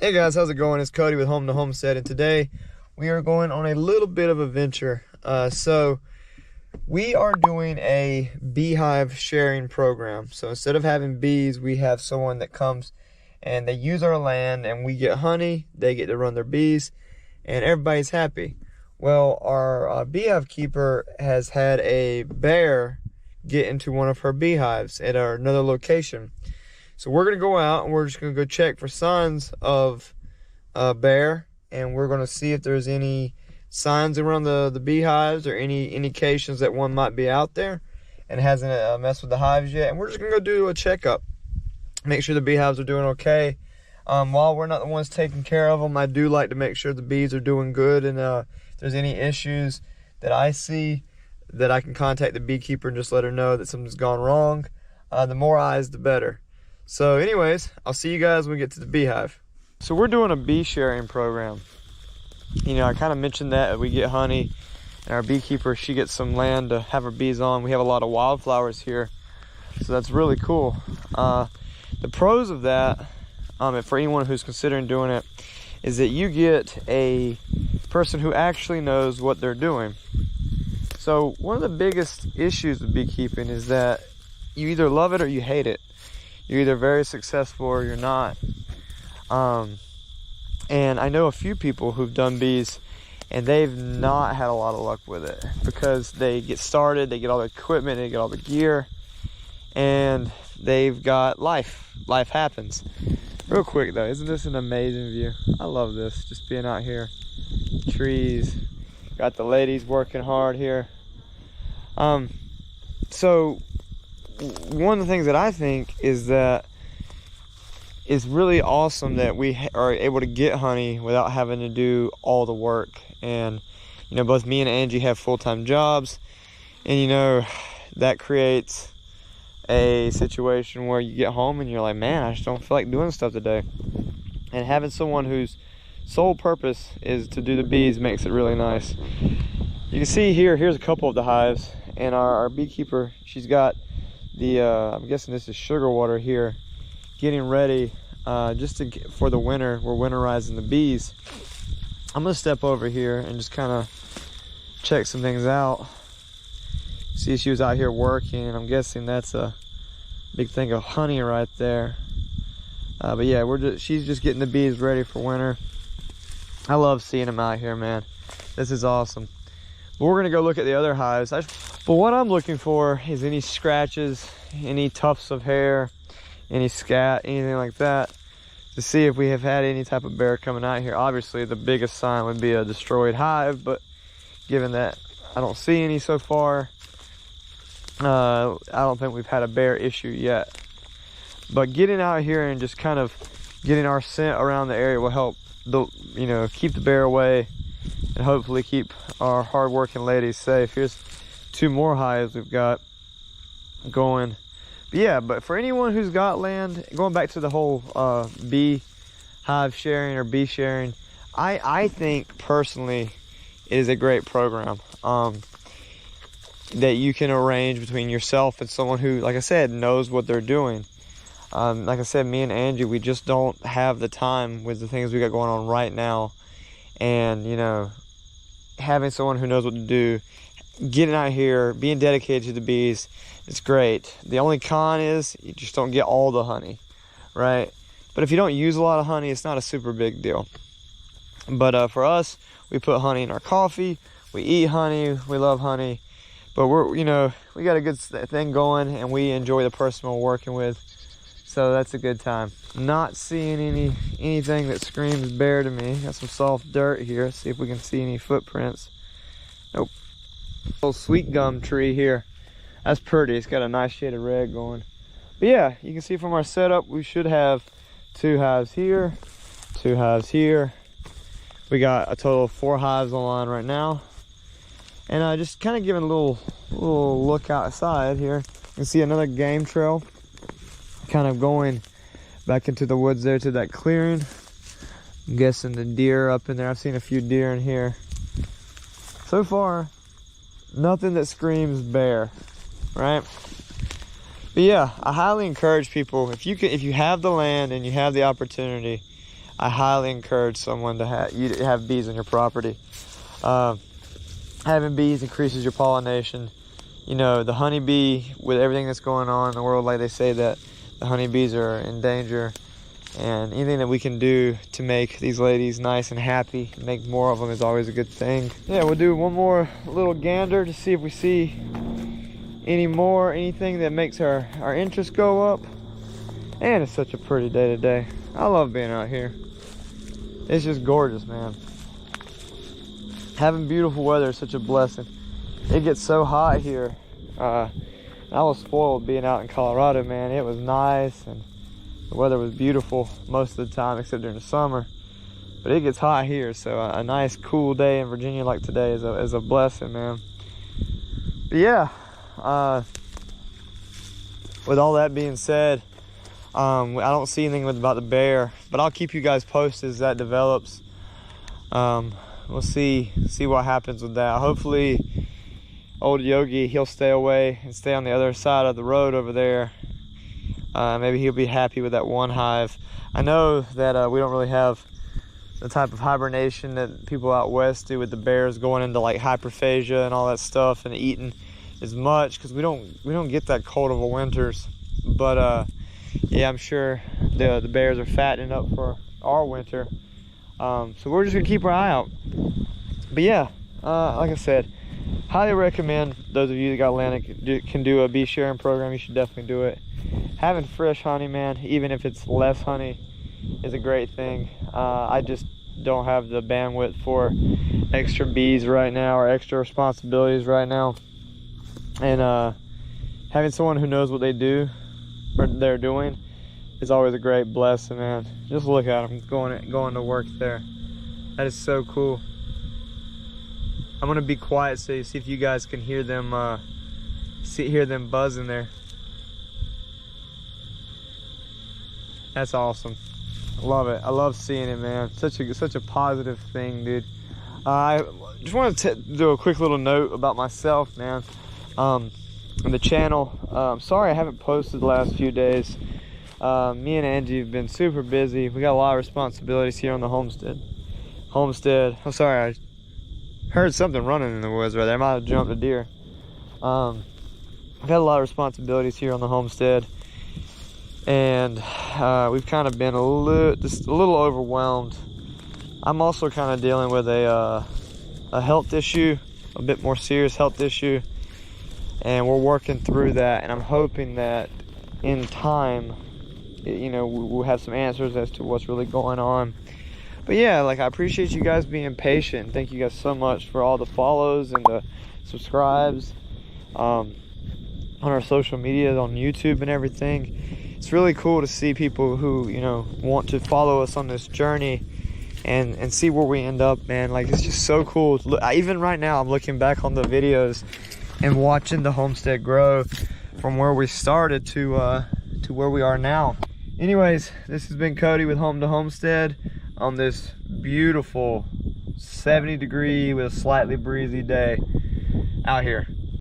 Hey guys, how's it going? It's Cody with Homestead, and today we are going on a little bit of a venture. So we are doing a beehive sharing program. So instead of having bees, we have someone that comes and they use our land and we get honey, they get to run their bees, and everybody's happy. Well, our beehive keeper has had a bear get into one of her beehives at another location. So we're going to go out and we're just going to go check for signs of a bear, and we're going to see if there's any signs around the beehives or any indications that one might be out there and hasn't messed with the hives yet. And we're just going to go do a checkup, make sure the beehives are doing okay. While we're not the ones taking care of them, I do like to make sure the bees are doing good, and if there's any issues that I see, that I can contact the beekeeper and just let her know that something's gone wrong. The more eyes, the better. So anyways, I'll see you guys when we get to the beehive. So we're doing a bee sharing program. You know, I kind of mentioned that we get honey, and our beekeeper, she gets some land to have her bees on. We have a lot of wildflowers here, so that's really cool. The pros of that, for anyone who's considering doing it, is that you get a person who actually knows what they're doing. So one of the biggest issues with beekeeping is that you either love it or you hate it. You're either very successful or you're not. And I know a few people who've done bees and they've not had a lot of luck with it because they get started, they get all the equipment, they get all the gear, and they've got life. Life happens. Real quick though, isn't this an amazing view? I love this, just being out here. Trees, got the ladies working hard here. So one of the things that I think is that it's really awesome that we are able to get honey without having to do all the work. And you know, both me and Angie have full-time jobs, and you know, that creates a situation where you get home and you're like, man, I just don't feel like doing stuff today. And having someone whose sole purpose is to do the bees makes it really nice. You can see here's a couple of the hives, and our beekeeper, she's got the I'm guessing this is sugar water here, getting ready for the winter. We're winterizing the bees. I'm gonna step over here and just kind of check some things out. See, she was out here working, and I'm guessing that's a big thing of honey right there. But yeah, she's just getting the bees ready for winter. I love seeing them out here, man. This is awesome. But we're gonna go look at the other hives. But what I'm looking for is any scratches, any tufts of hair, any scat, anything like that, to see if we have had any type of bear coming out here. Obviously, the biggest sign would be a destroyed hive, but given that I don't see any so far, I don't think we've had a bear issue yet. But getting out here and just kind of getting our scent around the area will help, keep the bear away and hopefully keep our hard-working ladies safe. Here's two more hives we've got going. But yeah, but for anyone who's got land, going back to the whole bee hive sharing or bee sharing, I think personally it is a great program that you can arrange between yourself and someone who, like I said, knows what they're doing. Like I said, me and Angie, we just don't have the time with the things we got going on right now. And, you know, having someone who knows what to do, getting out here, being dedicated to the bees, it's great. The only con is you just don't get all the honey, right? But if you don't use a lot of honey, it's not a super big deal. But for us, we put honey in our coffee, we eat honey, we love honey. But we got a good thing going, and we enjoy the person we're working with. So that's a good time. Not seeing anything that screams bear to me. Got some soft dirt here. See if we can see any footprints. Nope. Little sweet gum tree here. That's pretty. It's got a nice shade of red going. But yeah, you can see from our setup, we should have 2 hives here, 2 hives here. We got a total of 4 hives online right now. And just kind of giving a little look outside here. You can see another game trail kind of going back into the woods there to that clearing. I'm guessing the deer up in there. I've seen a few deer in here. So far, nothing that screams bear, right? But yeah, I highly encourage people, if you have the land and you have the opportunity, I highly encourage someone to have bees on your property. Having bees increases your pollination. You know, the honeybee, with everything that's going on in the world, like they say that the honeybees are in danger, and anything that we can do to make these ladies nice and happy, make more of them, is always a good thing. Yeah, we'll do one more little gander to see if we see anything that makes our interest go up. And it's such a pretty day today. I love being out here. It's just gorgeous, man. Having beautiful weather is such a blessing. It gets so hot here. I was spoiled being out in Colorado, man. It was nice and the weather was beautiful most of the time except during the summer. But it gets hot here, so a nice cool day in Virginia like today is a blessing, man. But yeah, with all that being said, I don't see anything about the bear, but I'll keep you guys posted as that develops. We'll see what happens with that. Hopefully old Yogi, he'll stay away and stay on the other side of the road over there. Maybe he'll be happy with that one hive. I know that we don't really have the type of hibernation that people out west do with the bears going into like hyperphagia and all that stuff and eating as much, because we don't get that cold of a winters. But yeah, I'm sure the bears are fattening up for our winter. So we're just gonna keep our eye out. But yeah, like I said, highly recommend those of you that got land that can do a bee sharing program. You should definitely do it. Having fresh honey, man, even if it's less honey, is a great thing. I just don't have the bandwidth for extra bees right now or extra responsibilities right now. And having someone who knows what they do or they're doing is always a great blessing, man. Just look at them going to work there. That is so cool. I'm gonna be quiet so you see if you guys can hear them hear them buzzing there. That's awesome. I love it. I love seeing it, man. Such a positive thing, dude. I just wanted to do a quick little note about myself, man. On the channel, sorry I haven't posted the last few days. Me and Angie have been super busy. We got a lot of responsibilities here on the homestead. I'm sorry, I heard something running in the woods right there. I might have jumped a deer. I've had a lot of responsibilities here on the homestead, and we've kind of been a little overwhelmed. I'm also kind of dealing with a health issue, a bit more serious health issue, and we're working through that, and I'm hoping that in time, you know, we'll have some answers as to what's really going on. But yeah, like, I appreciate you guys being patient. Thank you guys so much for all the follows and the subscribes on our social media, on YouTube and everything. It's really cool to see people who, you know, want to follow us on this journey and see where we end up, man. Like, it's just so cool. Even right now, I'm looking back on the videos and watching the homestead grow from where we started to where we are now. Anyways, this has been Cody with Home to Homestead on this beautiful 70 degree with a slightly breezy day out here.